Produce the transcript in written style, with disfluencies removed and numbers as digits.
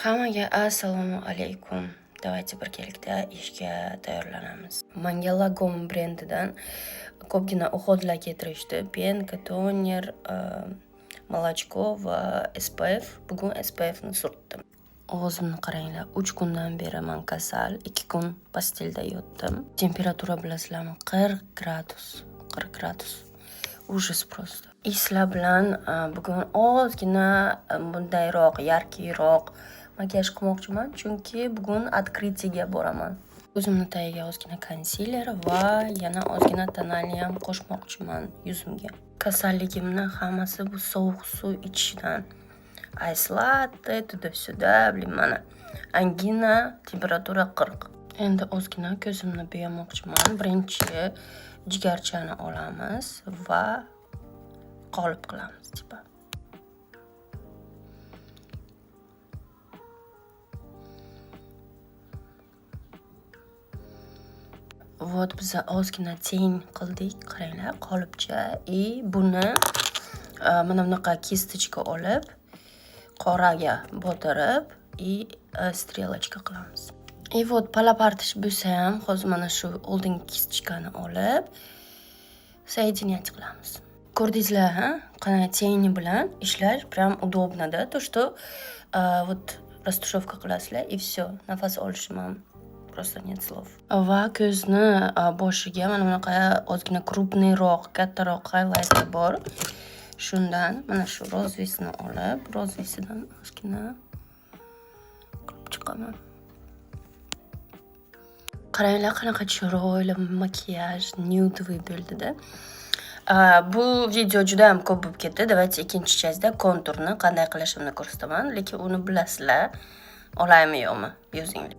Hammaga assalomu alaykum. Давайте birgalikda ishga tayyorlanamiz. Menga Lagom brendidan ko'pgina uходlar keltirishdi. Penka, toner, молочко va SPF. Bugun SPF ni surtdim. Og'zimni qaranglar. 3 kundan beri men kasal, 2 kun pastelda yotdim. Temperatura bilasizlarmi? 40 gradus. 40 gradus. Ужас просто. Islar bilan bugun ozgina bundayroq, yarkiyroq makiyaj qilmoqchiman, chunki bugun открытиеga boraman. O'zimni tagiga ozgina konsiler va yana ozgina tonalni ham qo'shmoqchiman yuzimga. Kasalligimni hammasi bu sovuq suv ichishdan. Ice latte, tuda-suda, mana. Angina, temperatura 40. Endi ozgina ko'zimni bo'yamoqchiman. Birinchi jigarchani olamiz va qolip qilamiz tipa. Вот biz ozgina teng qildik, qaranglar, qolipcha. Buni mana bunaqa kistочка olib, qoraga botirib, strelочка qilamiz. Вот palapartish bo'lsa ham, hozir mana shu oldingi kistочкani olib, соединять qilamiz. Ko'rdingizlar, ha? Qanday tengni bilan ishlash прям удобно-da, то что вот растушевка qilasizlar и всё, nafas olishim ham просто нет слов. Va ko'zni boshiga mana bunaqa ozgina крупныйroq, kattaroq highlighter bor. Shundan mana shu rozvisni olib, rozvisidan ozgina qilib chiqaman. Qaranglar, qanaqa chiroyli makiyaj, nude bo'ldi-da. Bu video juda ham ko'p bo'lib ketdi. Давайте ikkinchi частьda konturni qanday qilishimni ko'rsataman, lekin uni bilasizlar. Olaymi yo'qmi? Yozinglar.